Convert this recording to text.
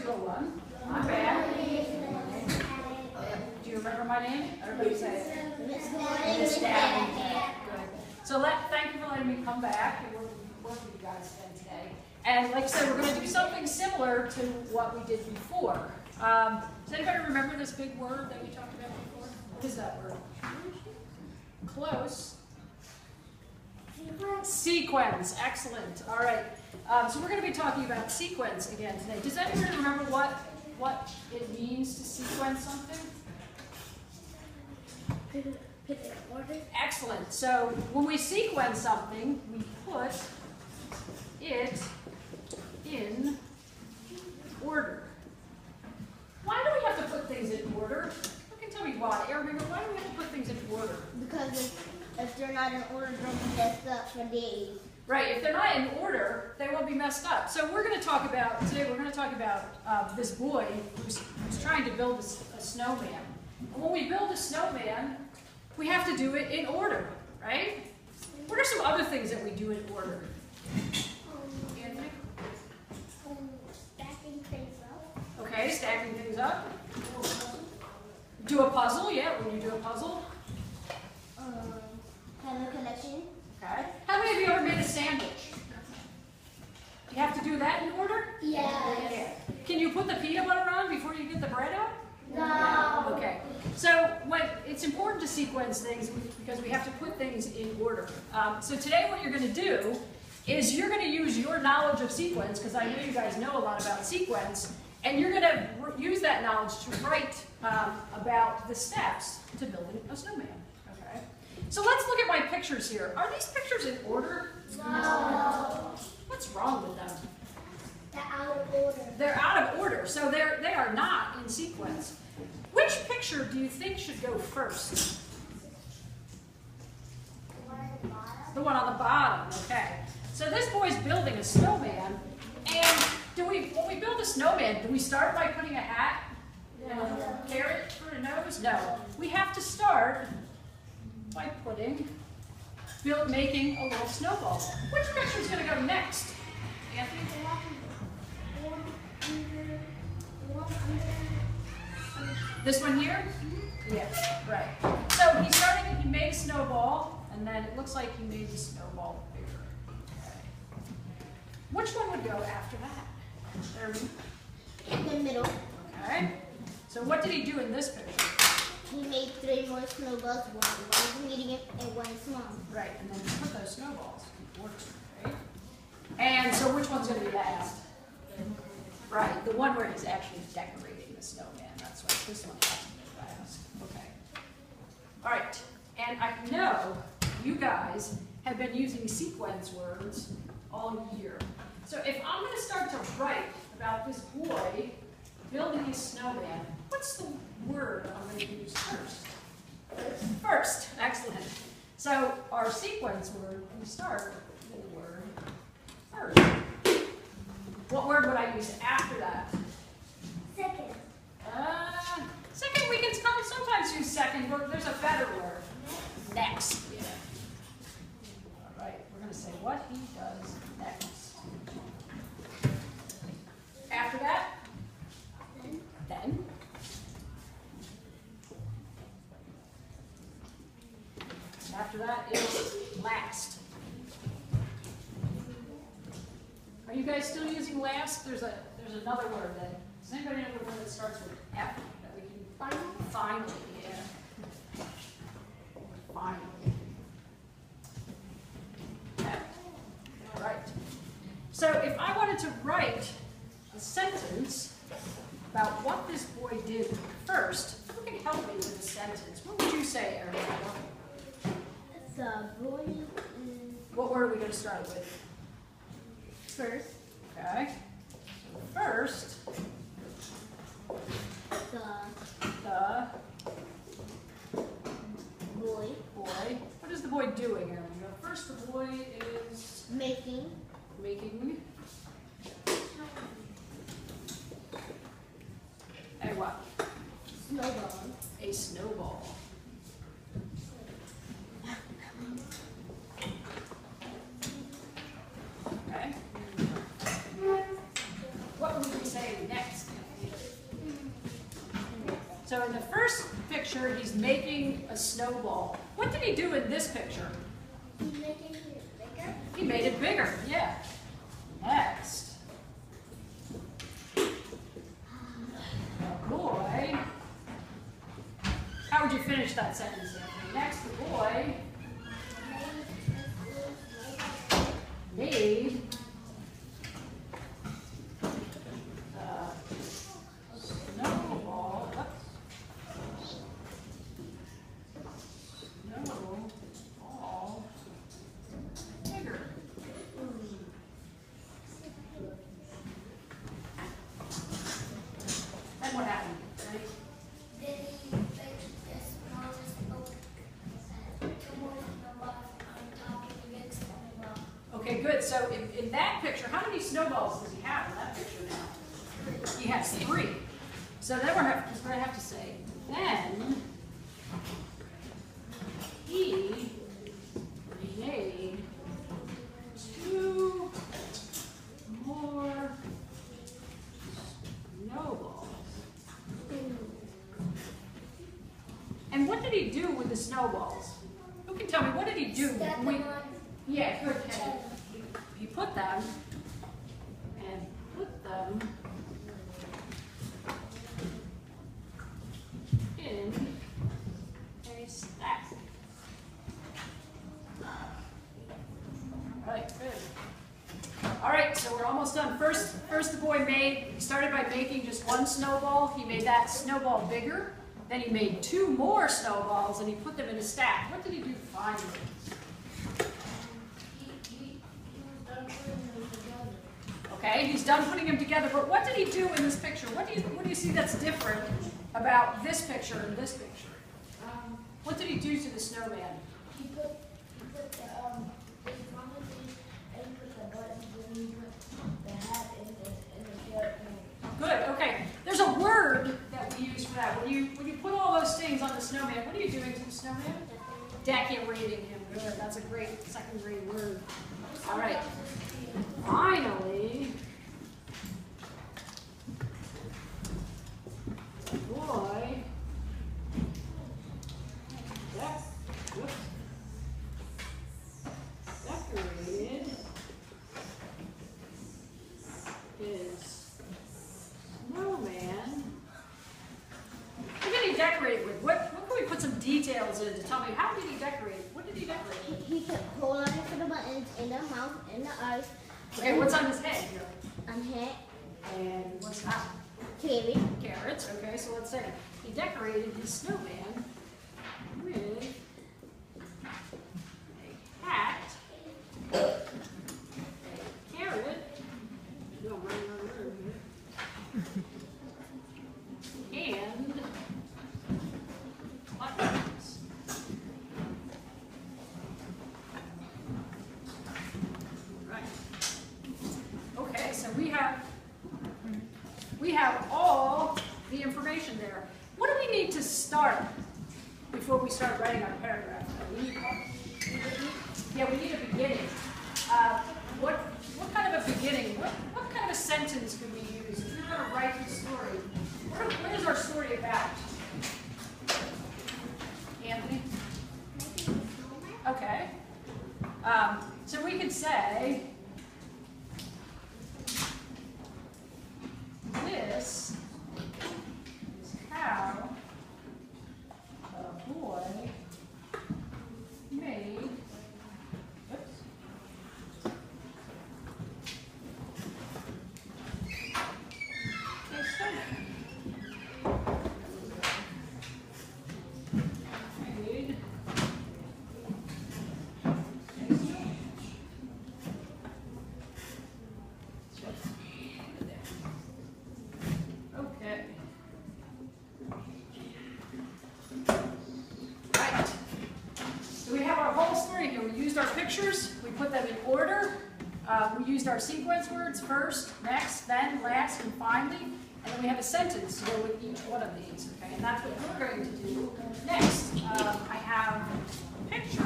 201. I'm back. Do you remember my name? Everybody say it. Miss Dabney. Good. So thank you for letting me come back and work with you guys again today. And like I said, we're going to do something similar to what we did before. Does anybody remember this big word that we talked about before? What is that word? Close. Sequence. Excellent. All right. So we're going to be talking about sequence again today. Does anybody remember what it means to sequence something? Put it in order. Excellent. So when we sequence something, we put it in order. Why do we have to put things in order? Who can tell me why? Remember, why do we have to put things in order? Because if they're not in order, they'll be messed up for days. Right, if they're not in order, they won't be messed up. So we're going to talk about, today we're going to talk about this boy who's trying to build a snowman. And when we build a snowman, we have to do it in order, right? What are some other things that we do in order? Anthony? Stacking things up. Okay, stacking things up. Do a puzzle, yeah, when you do a puzzle. Have a connection. Okay. How many of you ever made a sandwich? You have to do that in order? Yes. Can you put the peanut butter on before you get the bread out? No. Okay. So it's important to sequence things because we have to put things in order. So today what you're going to do is you're going to use your knowledge of sequence, because I know you guys know a lot about sequence, and you're going to use that knowledge to write about the steps to building a snowman. Okay. So let's look at my pictures here. Are these pictures in order? No. What's wrong with them? They're out of order. They're out of order, so they are not in sequence. Which picture do you think should go first? The one on the bottom, okay. So this boy's building a snowman, and when we build a snowman, do we start by putting a hat and a carrot for a nose? No. We have to start by making a little snowball. Which picture is going to go next? Anthony? This one here? Yes, right. So he made a snowball, and then it looks like he made the snowball bigger. Okay. Which one would go after that? In the middle. Okay. So what did he do in this picture? He made 3 more snowballs, one medium and one small. Right, and then he put those snowballs in order, right? And so which one's going to be last? Right, the one where he's actually decorating the snowman. That's right, this one has to be last. Okay. All right, and I know you guys have been using sequence words all year. So if I'm going to start to write about this boy building his snowman, what's the word I'm going to use first? First, excellent. So our sequence word, we start with the word first. What word would I use after that? Second. Second, we can sometimes use second, but there's a better word. Next. Yeah. All right, we're going to say what he does next. After that? Then. After that is last. Are you guys still using last? There's another word that, does anybody know the word that starts with F that we can finally, yeah. Finally. Okay. All right. So if I wanted to write a sentence about what this boy did first, who can help me with a sentence? What would you say, Erin? The boy is What word are we going to start with? first. Okay. So first, the Boy boy. What is the boy doing, Erin? First, the boy is making making a what? snowball. A snowball. Okay. What would we say next? So in the first picture, he's making a snowball. What did he do in this picture? He's making it bigger. He made it bigger, yeah. Next. The boy. How would you finish that sentence, Anthony? Next, the boy made snowball. Snowball bigger. Then what happened? Ready? Then he fixed the smallest boat and two more snowballs on top of the big snowball. Okay, good. So in that picture, how many snowballs does he have in that picture now? He has 3. So then we're going to have to say, then he made 2 more snowballs. And what did he do with the snowballs? Who can tell me, what did he do? Step We- on Yeah, good, Ken. He put them and put them in a stack. Right, good. All right, so we're almost done. First the boy he started by making just 1 snowball. He made that snowball bigger. Then he made 2 more snowballs and he put them in a stack. What did he do finally? Okay, he's done putting them together, but what did he do in this picture? What do you see that's different about this picture and this picture? What did he do to the snowman? He put the promises and put the buttons and he put the hat in the shirt. Good, okay. There's a word that we use for that. When you put all those things on the snowman, what are you doing to the snowman? Decorating him. Good, that's a great second grade word. All right. Finally, the boy decorated his snowman. What did he decorate it with? What can we put some details in to tell me how did he decorate it? What did he decorate it with? He put whole line for the buttons in the mouth, in the eyes. Okay, what's on his head here? On head, And what's that? carrot. Carrots. Okay, so let's say he decorated his snowman with a hat, a carrot, no, and buttons. Right. Okay, so we have all the information there. What do we need to start before we start writing our paragraph? We need a beginning. What kind of a beginning? What kind of a sentence could we use if we're going to write the story? What is our story about? Anthony? Okay. So we could say, this is how a boy made, a snowman. Made a snowman. Okay. Right. So we have our whole story here. We used our pictures. We put them in order. We used our sequence words first, next, then, last, and finally. And then we have a sentence to go with each one of these. Okay, and that's what we're going to do next. I have a picture.